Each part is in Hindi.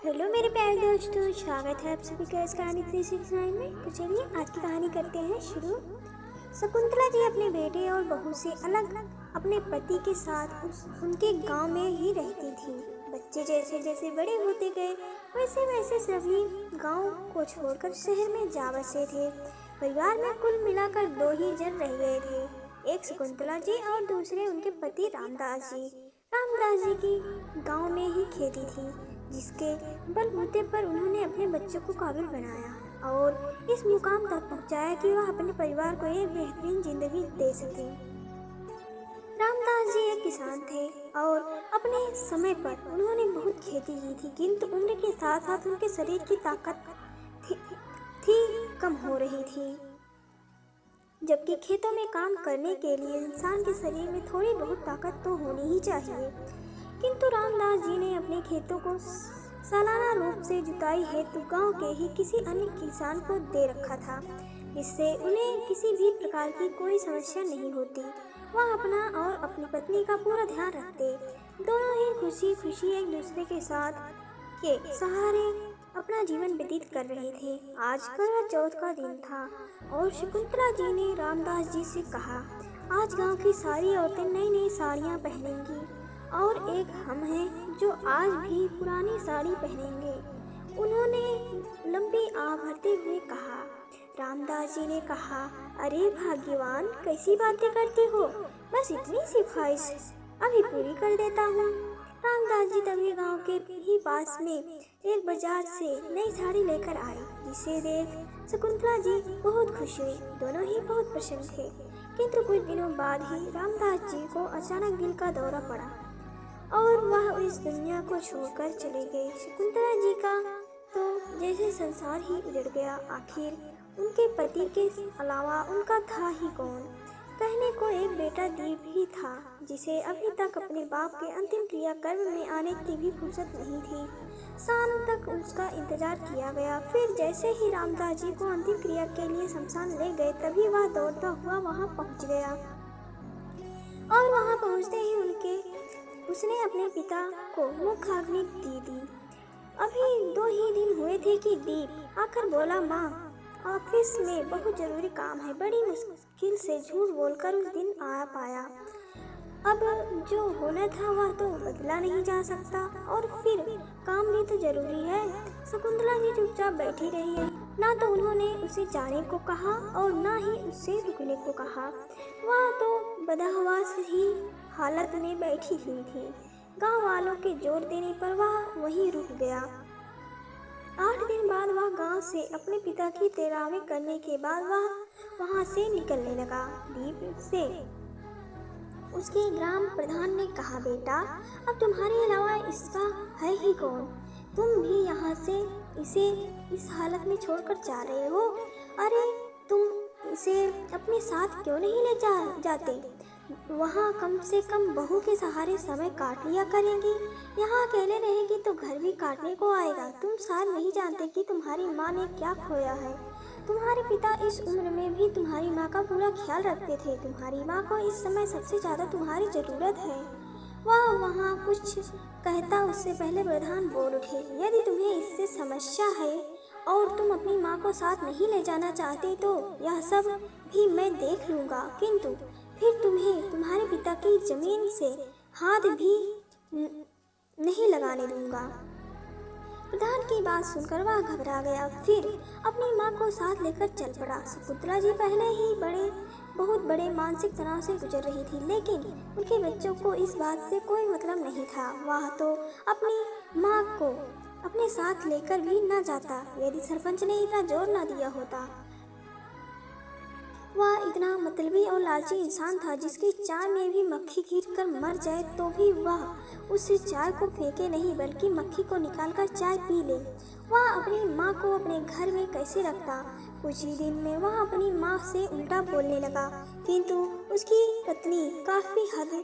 हेलो मेरे प्यारे दोस्तों, स्वागत है आप सभी का इस कहानी 369 में। तो चलिए आज की कहानी करते हैं शुरू। शकुंतला जी अपने बेटे और बहू से अलग अपने पति के साथ उनके गांव में ही रहती थी। बच्चे जैसे जैसे बड़े होते गए वैसे वैसे सभी गांव को छोड़कर शहर में जा बसे थे। परिवार में कुल मिलाकर 2 ही जन रह गए थे, एक शकुंतला जी और दूसरे उनके पति रामदास जी। रामदास जी की गांव में ही खेती थी, जिसके बलबूते पर उन्होंने अपने बच्चों को काबिल बनाया और इस मुकाम तक पहुंचाया कि वह अपने परिवार को एक बेहतरीन जिंदगी दे सके। रामदास जी एक किसान थे और अपने समय पर उन्होंने बहुत खेती की थी, किंतु उम्र के साथ साथ उनके शरीर की ताकत थी कम हो रही थी। जबकि खेतों में काम करने के लिए इंसान के शरीर में थोड़ी बहुत ताकत तो होनी ही चाहिए, किंतु रामदास जी ने अपने खेतों को सालाना रूप से जुताई हेतु गांव के ही किसी अन्य किसान को दे रखा था, जिससे उन्हें किसी भी प्रकार की कोई समस्या नहीं होती। वह अपना और अपनी पत्नी का पूरा ध्यान रखते। दोनों ही खुशी खुशी एक दूसरे के साथ के सहारे अपना जीवन व्यतीत कर रहे थे। आज करवा चौथ का दिन था और शकुंतला जी ने रामदास जी से कहा, आज गांव की सारी औरतें नई नई साड़ियां पहनेंगी और एक हम हैं जो आज भी पुरानी साड़ी पहनेंगे। उन्होंने लंबी आह भरते हुए कहा। रामदास जी ने कहा, अरे भाग्यवान, कैसी बातें करते हो, बस इतनी सी ख्वाहिश अभी पूरी कर देता हूँ। रामदास जी तभी गांव के ही पास में एक बाजार से नई साड़ी लेकर आए, जिसे देख शकुंतला जी बहुत खुश हुई। दोनों ही बहुत प्रसन्न थे, किंतु कुछ दिनों बाद ही रामदास जी को अचानक दिल का दौरा पड़ा और वह इस दुनिया को छोड़कर चले गए। शकुंतला जी का तो जैसे संसार ही उजड़ गया। आखिर उनके पति के अलावा उनका था ही कौन। कहने को एक बेटा दीप ही था, जिसे अभी तक अपने बाप के अंतिम क्रियाकर्म में आने की भी फुर्सत नहीं थी। शाम तक उसका इंतजार किया गया। फिर जैसे ही रामदास जी को अंतिम क्रिया के लिए शमशान ले गए, तभी वह दौड़ता हुआ वहां पहुंच गया और वहां पहुंचते ही उसने अपने पिता को मुखाग्नि दी। अभी 2 ही दिन हुए थे कि दीप आकर बोला, माँ, ऑफिस में बहुत जरूरी काम है। बड़ी मुश्किल से झूठ बोलकर उस दिन आ पाया। अब जो होना था वह तो बदला नहीं जा सकता, और फिर काम भी तो जरूरी है। शकुंतला जी चुपचाप बैठी रही। ना तो उन्होंने उसे जाने को कहा और ना ही उससे रुकने को कहा। वह तो बदहवास ही हालत में बैठी हुई थी। गांव वालों के जोर देने पर वह वहीं रुक गया। 8 दिन बाद वह गांव से अपने पिता की तेरावी करने के बाद वह वहां से निकलने लगा। दीप से उसके ग्राम प्रधान ने कहा, बेटा, अब तुम्हारे अलावा इसका है ही कौन। तुम भी यहाँ से इसे इस हालत में छोड़कर जा रहे हो। अरे तुम इसे अपने साथ क्यों नहीं ले जाते। वहाँ कम से कम बहू के सहारे समय काट लिया करेंगी। यहाँ अकेले रहेगी तो घर भी काटने को आएगा। तुम शायद नहीं जानते कि तुम्हारी माँ ने क्या खोया है। तुम्हारे पिता इस उम्र में भी तुम्हारी माँ का पूरा ख्याल रखते थे। तुम्हारी माँ को इस समय सबसे ज़्यादा तुम्हारी ज़रूरत है। वह वहाँ कुछ कहता उससे पहले प्रधान बोल उठे, यदि तुम्हें इससे समस्या है और तुम अपनी माँ को साथ नहीं ले जाना चाहते तो यह सब भी मैं देख लूँगा, किंतु फिर तुम्हें तुम्हारे पिता की जमीन से हाथ भी नहीं लगाने दूंगा। प्रधान की बात सुनकर वह घबरा गया। फिर अपनी माँ को साथ लेकर चल पड़ा। शकुंतला जी पहले ही बहुत बड़े मानसिक तनाव से गुजर रही थी, लेकिन उनके बच्चों को इस बात से कोई मतलब नहीं था। वह तो अपनी माँ को अपने साथ लेकर भी न जाता, यदि सरपंच ने इतना जोर न दिया होता। वह इतना मतलबी और लालची इंसान था, जिसकी चाय में भी मक्खी गिरकर मर जाए तो भी वह उस चाय को फेंके नहीं, बल्कि मक्खी को निकालकर चाय पी ले। वह अपनी माँ को अपने घर में कैसे रखता। कुछ ही दिन में वह अपनी माँ से उल्टा बोलने लगा, किंतु उसकी पत्नी काफी हद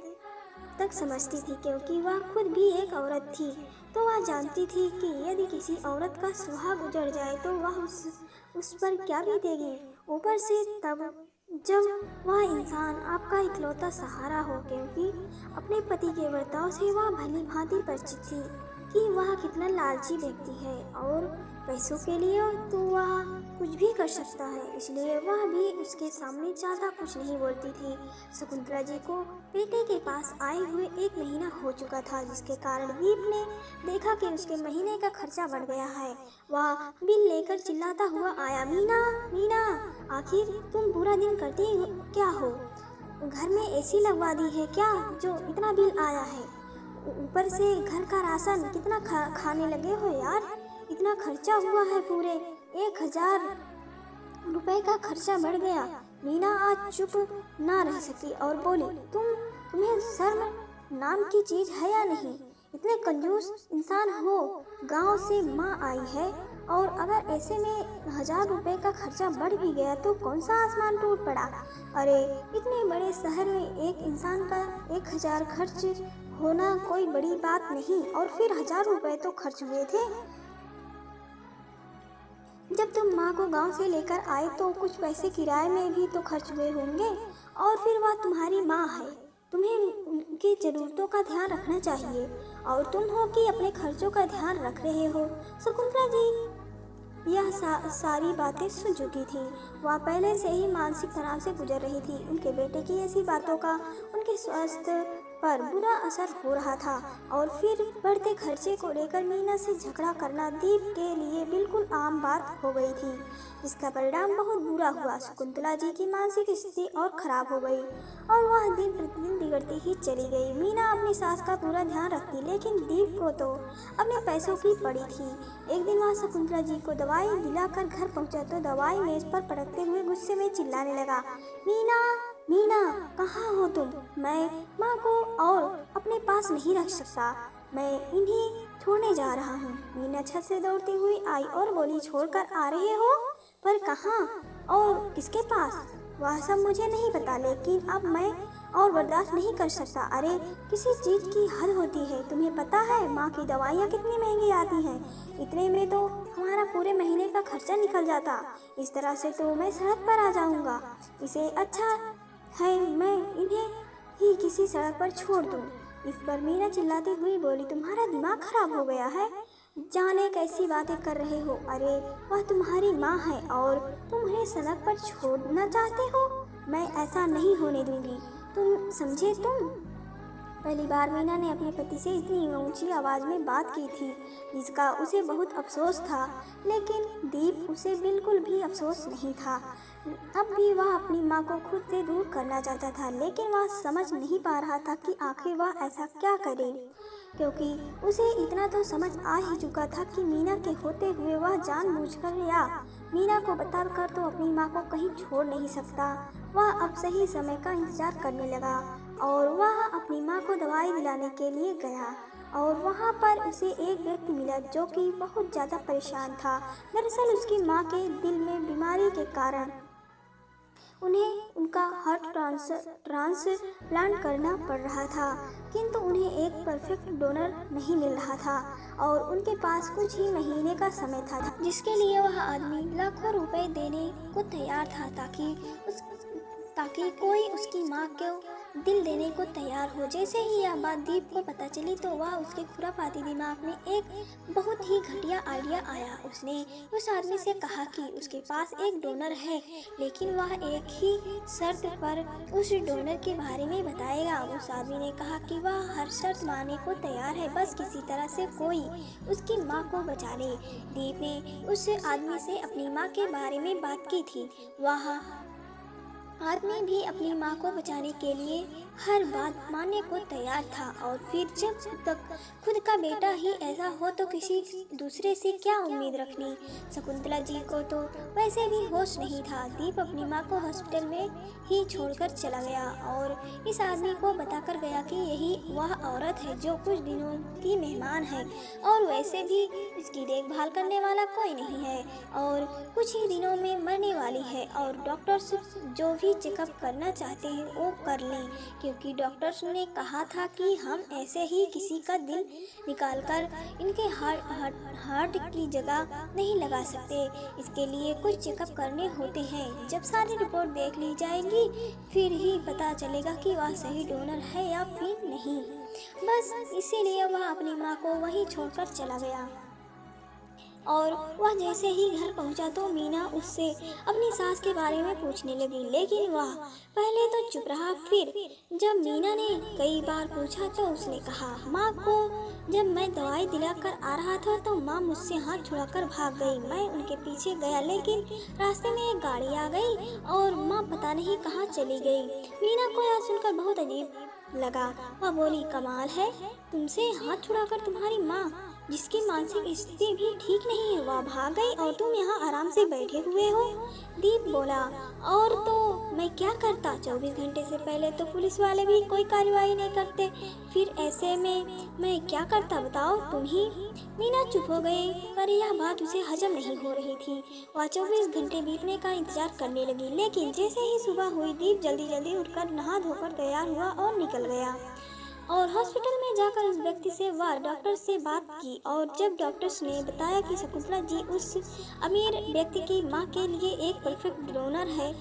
तक समझती थी, क्योंकि वह खुद भी एक औरत थी। तो वह जानती थी कि यदि किसी औरत का सुहाग उजड़ जाए तो वह उस पर क्या बीतेगी। ऊपर से तब जब वह इंसान आपका इकलौता सहारा हो, क्योंकि अपने पति के बर्ताव से वह भली भांति परिचित थी कि वह कितना लालची व्यक्ति है और पैसों के लिए तो वह कुछ भी कर सकता है, इसलिए वह भी उसके सामने ज़्यादा कुछ नहीं बोलती थी। शकुंतला जी को बेटे के पास आए हुए 1 महीना हो चुका था, जिसके कारण दीप ने देखा कि उसके महीने का खर्चा बढ़ गया है। वह बिल लेकर चिल्लाता हुआ आया, मीना मीना, आखिर तुम पूरा दिन करती क्या हो? घर में एसी लगवा दी है क्या जो इतना बिल आया है? ऊपर से घर का राशन कितना खाने लगे हो यार, इतना खर्चा हुआ है, पूरे 1000 रुपए का खर्चा बढ़ गया। मीना आज चुप ना रह सकी और बोली, तुम्हें शर्म नाम की चीज है या नहीं? इतने कंजूस इंसान हो, गांव से माँ आई है और अगर ऐसे में 1000 रुपए का खर्चा बढ़ भी गया तो कौन सा आसमान टूट पड़ा? अरे इतने बड़े शहर में एक इंसान का 1000 खर्च होना कोई बड़ी बात नहीं, और फिर 1000 रुपए तो खर्च हुए थे। जब तुम माँ को गांव से लेकर आए तो कुछ पैसे किराए में भी तो खर्च हुए होंगे, और फिर वह तुम्हारी माँ है, तुम्हें उनकी ज़रूरतों का ध्यान रखना चाहिए, और तुम हो कि अपने खर्चों का ध्यान रख रहे हो। शकुंतला जी यह सारी बातें सुन चुकी थी। वह पहले से ही मानसिक तनाव से गुजर रही थी। उनके बेटे की ऐसी बातों का उनके स्वास्थ्य पर बुरा असर हो रहा था, और फिर बढ़ते खर्चे को लेकर मीना से झगड़ा करना दीप के लिए बिल्कुल आम बात हो गई थी, जिसका परिणाम बहुत बुरा हुआ। शकुंतला जी की मानसिक स्थिति और खराब हो गई और वह दिन प्रतिदिन बिगड़ती ही चली गई। मीना अपनी सास का पूरा ध्यान रखती, लेकिन दीप को तो अपने पैसों की पड़ी थी। एक दिन वह शकुंतला जी को दवाई दिलाकर घर पहुंचा तो दवाई मेज पर पटकते हुए गुस्से में चिल्लाने लगा, मीना मीना, कहाँ हो तुम? मैं माँ को और अपने पास नहीं रख सकता, मैं इन्हें छोड़ने जा रहा हूँ। मीना छत से दौड़ती हुई आई और बोली, छोड़कर आ रहे हो? पर कहाँ और किसके पास? वह सब मुझे नहीं पता, लेकिन अब मैं और बर्दाश्त नहीं कर सकता। अरे किसी चीज़ की हद होती है, तुम्हें पता है माँ की दवाइयाँ कितनी महंगी आती हैं? इतने में तो हमारा पूरे महीने का खर्चा निकल जाता। इस तरह से तो मैं सड़क पर आ जाऊँगा। इसे अच्छा है मैं इन्हें ही किसी सड़क पर छोड़ दूँ। इस पर मीना चिल्लाती हुई बोली, तुम्हारा दिमाग खराब हो गया है, जाने कैसी बातें कर रहे हो? अरे वह तुम्हारी माँ है और तुम उन्हें सड़क पर छोड़ना चाहते हो? मैं ऐसा नहीं होने दूंगी, तुम समझे? तुम पहली बार मीना ने अपने पति से इतनी ऊंची आवाज़ में बात की थी, जिसका उसे बहुत अफसोस था, लेकिन दीप उसे बिल्कुल भी अफसोस नहीं था। अब भी वह अपनी माँ को खुद से दूर करना चाहता था, लेकिन वह समझ नहीं पा रहा था कि आखिर वह ऐसा क्या करे, क्योंकि उसे इतना तो समझ आ ही चुका था कि मीना के होते हुए वह जानबूझकर या मीना को बताकर तो अपनी माँ को कहीं छोड़ नहीं सकता। वह अब सही समय का इंतजार करने लगा और वह अपनी माँ को दवाई दिलाने के लिए गया, और वहाँ पर उसे एक व्यक्ति मिला जो कि बहुत ज़्यादा परेशान था। दरअसल उसकी माँ के दिल में बीमारी के कारण उन्हें उनका हार्ट ट्रांसप्लांट करना पड़ रहा था, किंतु उन्हें एक परफेक्ट डोनर नहीं मिल रहा था और उनके पास कुछ ही महीने का समय था, जिसके लिए वह आदमी लाखों रुपए देने को तैयार था ताकि कोई उसकी माँ को दिल देने को तैयार हो। जैसे ही यह बात दीप को पता चली तो वह उसके खुरापाती दिमाग में एक बहुत ही घटिया आइडिया आया। उसने उस आदमी से कहा कि उसके पास एक डोनर है, लेकिन वह एक ही शर्त पर उस डोनर के बारे में बताएगा। उस आदमी ने कहा कि वह हर शर्त मानने को तैयार है, बस किसी तरह से कोई उसकी माँ को बचा ले। दीप ने उस आदमी से अपनी माँ के बारे में बात की थी। वह आदमी भी अपनी माँ को बचाने के लिए हर बात मानने को तैयार था, और फिर जब तक खुद का बेटा ही ऐसा हो तो किसी दूसरे से क्या उम्मीद रखनी। शकुंतला जी को तो वैसे भी होश नहीं था। दीप अपनी माँ को हॉस्पिटल में ही छोड़कर चला गया और इस आदमी को बताकर गया कि यही वह औरत है जो कुछ दिनों की मेहमान है, और वैसे भी इसकी देखभाल करने वाला कोई नहीं है और कुछ ही दिनों में मरने वाली है, और डॉक्टर्स जो भी चेकअप करना चाहते हैं वो कर लें, क्योंकि डॉक्टर्स ने कहा था कि हम ऐसे ही किसी का दिल निकालकर इनके हार्ट की जगह नहीं लगा सकते। इसके लिए कुछ चेकअप करने होते हैं। जब सारी रिपोर्ट देख ली जाएगी फिर ही पता चलेगा कि वह सही डोनर है या फिर नहीं। बस इसीलिए वह अपनी माँ को वहीं छोड़कर चला गया। और वह जैसे ही घर पहुंचा तो मीना उससे अपनी सास के बारे में पूछने लगी, लेकिन वह पहले तो चुप रहा। फिर जब मीना ने कई बार पूछा तो उसने कहा, माँ को जब मैं दवाई दिलाकर आ रहा था तो माँ मुझसे हाथ छुड़ाकर भाग गई। मैं उनके पीछे गया, लेकिन रास्ते में एक गाड़ी आ गई और माँ पता नहीं कहाँ चली गई। मीना को यह सुनकर बहुत अजीब लगा। वह बोली, कमाल है, तुमसे हाथ छुड़ाकर तुम्हारी माँ, जिसकी मानसिक स्थिति भी ठीक नहीं है, वह भाग गई और तुम यहाँ आराम से बैठे हुए हो। दीप बोला, और तो मैं क्या करता, 24 घंटे से पहले तो पुलिस वाले भी कोई कार्रवाई नहीं करते, फिर ऐसे में मैं क्या करता, बताओ तुम ही। मीना चुप हो गई, पर यह बात उसे हजम नहीं हो रही थी। वह 24 घंटे बीतने का इंतजार करने लगी, लेकिन जैसे ही सुबह हुई दीप जल्दी जल्दी उठकर नहा धोकर तैयार हुआ और निकल गया। और हॉस्पिटल में जाकर उस व्यक्ति से वह डॉक्टर से बात की, और जब डॉक्टर्स ने बताया कि शकुंतला जी उस अमीर व्यक्ति की मां के लिए एक परफेक्ट डोनर है,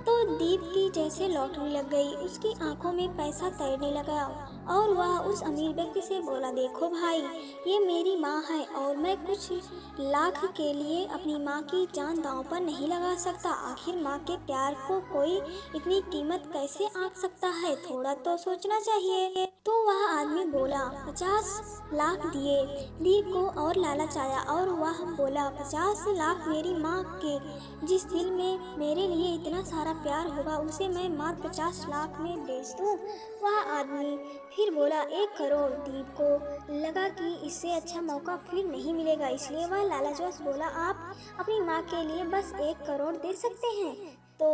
तो दीप की जैसे लॉटरी लग गई। उसकी आंखों में पैसा तैरने लगा और वह उस अमीर व्यक्ति से बोला, देखो भाई, ये मेरी माँ है और मैं कुछ लाख के लिए अपनी माँ की जान दांव पर नहीं लगा सकता। आखिर माँ के प्यार को कोई इतनी कीमत कैसे आंक सकता है, थोड़ा तो सोचना चाहिए। तो वह आदमी बोला, 50 लाख दिए। दीप को और लालच आया और वह बोला, 50 लाख मेरी माँ के जिस दिल में मेरे लिए इतना सारा प्यार होगा, उसे मैं मात्र 50 लाख में बेच दूं। वह आदमी फिर बोला, 1 करोड़। दीप को लगा कि इससे अच्छा मौका फिर नहीं मिलेगा, इसलिए वह लालचवश बोला, आप अपनी माँ के लिए बस 1 करोड़ दे सकते हैं। तो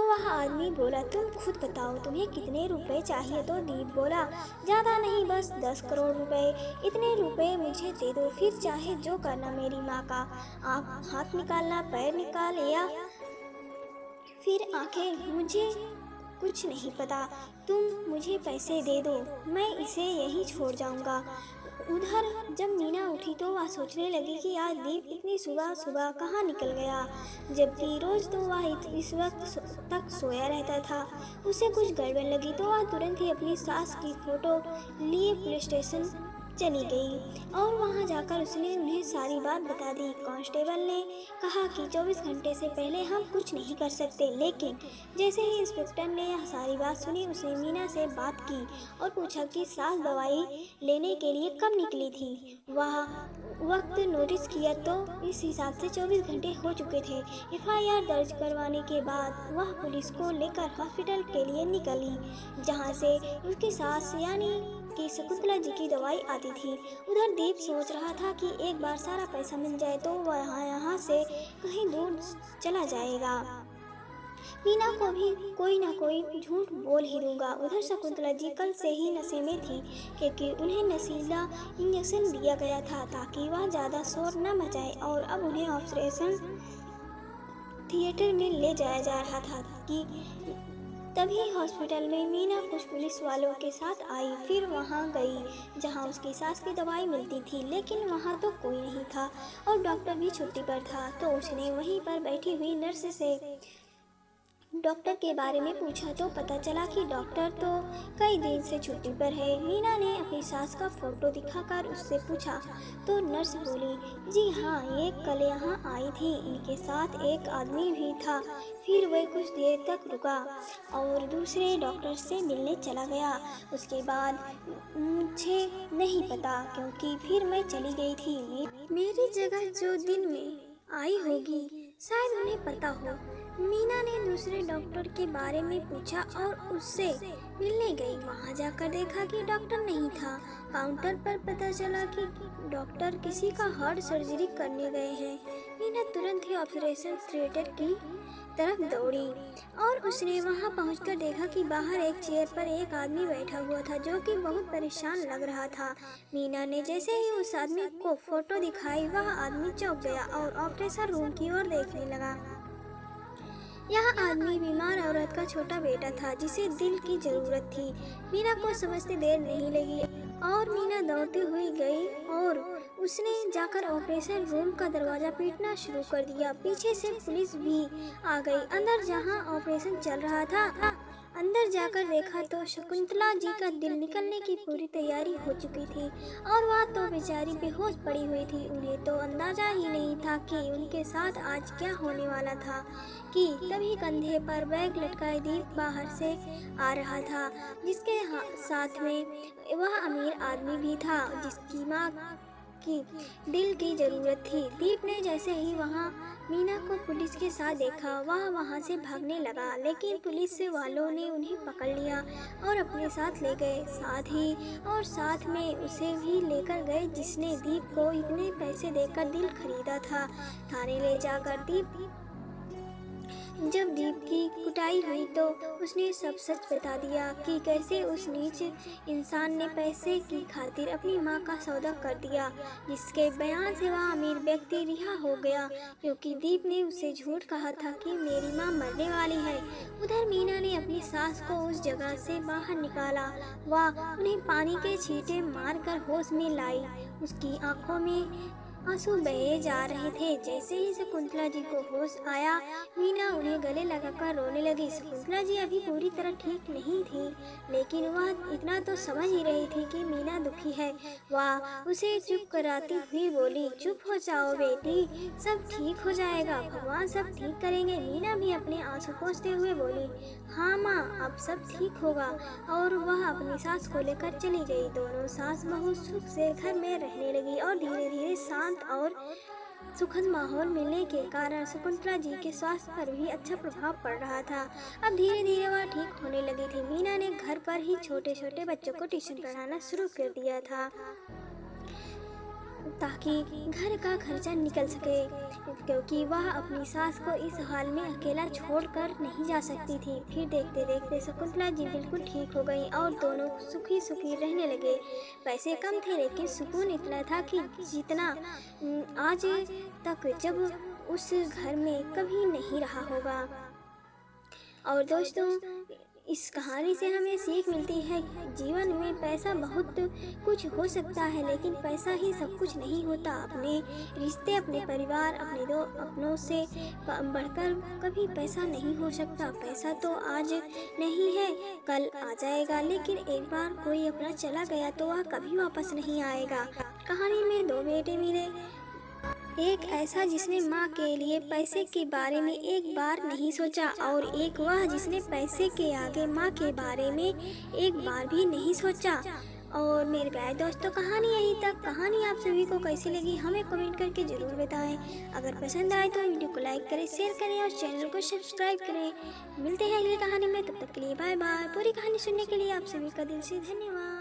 वह आदमी बोला, तुम खुद बताओ तुम्हें कितने रुपए चाहिए। तो दीप बोला, ज़्यादा नहीं, बस 10 करोड़ रुपए। इतने रुपए मुझे दे दो, फिर चाहे जो करना मेरी माँ का। आप हाथ निकालना, पैर निकाल या फिर आंखें, मुझे कुछ नहीं पता, तुम मुझे पैसे दे दो, मैं इसे यहीं छोड़ जाऊंगा। उधर जब मीना उठी तो वह सोचने लगी कि आज दीप इतनी सुबह सुबह कहाँ निकल गया, जबकि रोज तो वह इस वक्त तक सोया रहता था। उसे कुछ गड़बड़ लगी तो वह तुरंत ही अपनी सास की फोटो लिए पुलिस स्टेशन चली गई और वहां जाकर उसने उन्हें सारी बात बता दी। कांस्टेबल ने कहा कि 24 घंटे से पहले हम कुछ नहीं कर सकते, लेकिन जैसे ही इंस्पेक्टर ने यह सारी बात सुनी, उसने मीना से बात की और पूछा कि सास दवाई लेने के लिए कब निकली थी। वह वक्त नोटिस किया तो इस हिसाब से 24 घंटे हो चुके थे। FIR दर्ज करवाने के बाद वह पुलिस को लेकर हॉस्पिटल के लिए निकली, जहाँ से उसकी सास यानी कि शकुंतला जी की दवाई आती थी। उधर दीप सोच रहा था कि एक बार सारा पैसा मिल जाए तो वह यहाँ से कहीं दूर चला जाएगा। मीना को भी कोई ना कोई झूठ बोल ही दूंगा। उधर शकुंतला जी कल से ही नशे में थी, क्योंकि उन्हें नशीला इंजेक्शन दिया गया था ताकि वह ज़्यादा शोर न मचाए, और अब उन्हें ऑपरेशन थिएटर में ले जाया जा रहा था कि तभी हॉस्पिटल में मीना कुछ पुलिस वालों के साथ आई। फिर वहां गई जहां उसकी सास की दवाई मिलती थी, लेकिन वहां तो कोई नहीं था और डॉक्टर भी छुट्टी पर था। तो उसने वहीं पर बैठी हुई नर्स से डॉक्टर के बारे में पूछा तो पता चला कि डॉक्टर तो कई दिन से छुट्टी पर है। मीना ने अपनी सास का फोटो दिखाकर उससे पूछा तो नर्स बोली, जी हाँ, ये कल यहाँ आई थी, इनके साथ एक आदमी भी था। फिर वह कुछ देर तक रुका और दूसरे डॉक्टर से मिलने चला गया। उसके बाद मुझे नहीं पता, क्योंकि फिर मैं चली गई थी। मेरी जगह जो दिन में आई होगी शायद उन्हें पता हो। मीना ने दूसरे डॉक्टर के बारे में पूछा और उससे मिलने गई। वहां जाकर देखा कि डॉक्टर नहीं था। काउंटर पर पता चला कि डॉक्टर किसी का हार्ट सर्जरी करने गए हैं। मीना तुरंत ही ऑपरेशन थिएटर की तरफ दौड़ी और उसने वहां पहुंचकर देखा कि बाहर एक चेयर पर एक आदमी बैठा हुआ था जो कि बहुत परेशान लग रहा था। मीना ने जैसे ही उस आदमी को फोटो दिखाई, वह आदमी चौंक गया और ऑपरेशन रूम की ओर देखने लगा। यह आदमी बीमार औरत का छोटा बेटा था जिसे दिल की जरूरत थी। मीना को समझते देर नहीं लगी और मीना दौड़ती हुई गई और उसने जाकर ऑपरेशन रूम का दरवाजा पीटना शुरू कर दिया। पीछे से पुलिस भी आ गई। अंदर जहां ऑपरेशन चल रहा था, अंदर जाकर देखा तो शकुंतला जी का दिल निकलने की पूरी तैयारी हो चुकी थी और वह तो बेचारी बेहोश पड़ी हुई थी। उन्हें तो अंदाजा ही नहीं था कि उनके साथ आज क्या होने वाला था कि तभी कंधे पर बैग लटकाए दीप बाहर से आ रहा था, जिसके साथ में वह अमीर आदमी भी था जिसकी माँ की दिल की जरूरत थी। दीप ने जैसे ही वहाँ मीना को पुलिस के साथ देखा वह वहाँ से भागने लगा, लेकिन पुलिस वालों ने उन्हें पकड़ लिया और अपने साथ ले गए। साथ में उसे भी लेकर गए जिसने दीप को इतने पैसे देकर दिल खरीदा था। थाने ले जाकर जब दीप की कुटाई हुई तो उसने सब सच बता दिया कि कैसे उस नीच इंसान ने पैसे की खातिर अपनी माँ का सौदा कर दिया, जिसके बयान से वह अमीर व्यक्ति रिहा हो गया क्योंकि दीप ने उसे झूठ कहा था कि मेरी माँ मरने वाली है। उधर मीना ने अपनी सास को उस जगह से बाहर निकाला व उन्हें पानी के छींटे मारकर होश में लाई। उसकी आंखों में आंसू बहे जा रहे थे। जैसे ही शकुंतला जी को होश आया मीना उन्हें गले लगाकर रोने लगी। शकुंतला जी अभी पूरी तरह ठीक नहीं थी, लेकिन वह इतना तो समझ ही रही थी कि मीना दुखी है। वह उसे चुप कराती हुई बोली, चुप हो जाओ बेटी, सब ठीक हो जाएगा, भगवान सब ठीक करेंगे। मीना भी अपने आंसू पोंछते हुए बोली, हाँ माँ अब सब ठीक होगा। और वह अपनी सास को लेकर चली गई। दोनों सास बहू सुख से घर में रहने लगी और धीरे धीरे शांत और सुखद माहौल मिलने के कारण शकुंतला जी के स्वास्थ्य पर भी अच्छा प्रभाव पड़ रहा था। अब धीरे धीरे वह ठीक होने लगी थी। मीना ने घर पर ही छोटे छोटे बच्चों को ट्यूशन पढ़ाना शुरू कर दिया था ताकि घर का खर्चा निकल सके, क्योंकि वह अपनी सास को इस हाल में अकेला छोड़कर नहीं जा सकती थी। फिर देखते देखते शकुंतला जी बिल्कुल ठीक हो गई और दोनों सुखी सुखी रहने लगे। पैसे कम थे लेकिन सुकून इतना था कि जितना आज तक जब उस घर में कभी नहीं रहा होगा। और दोस्तों, इस कहानी से हमें सीख मिलती है जीवन में पैसा बहुत कुछ हो सकता है, लेकिन पैसा ही सब कुछ नहीं होता। अपने रिश्ते, अपने परिवार, अपनों से बढ़कर कभी पैसा नहीं हो सकता। पैसा तो आज नहीं है कल आ जाएगा, लेकिन एक बार कोई अपना चला गया तो वह कभी वापस नहीं आएगा। कहानी में दो बेटे मिले, एक ऐसा जिसने माँ के लिए पैसे के बारे में एक बार नहीं सोचा और एक वह जिसने पैसे के आगे माँ के बारे में एक बार भी नहीं सोचा। और मेरे प्यारे दोस्तों, कहानी यहीं तक। कहानी आप सभी को कैसी लगी हमें कमेंट करके ज़रूर बताएं। अगर पसंद आए तो वीडियो को लाइक करें, शेयर करें और चैनल को सब्सक्राइब करें। मिलते हैं अगली कहानी में, तब तक के लिए बाय बाय। पूरी कहानी सुनने के लिए आप सभी का दिल से धन्यवाद।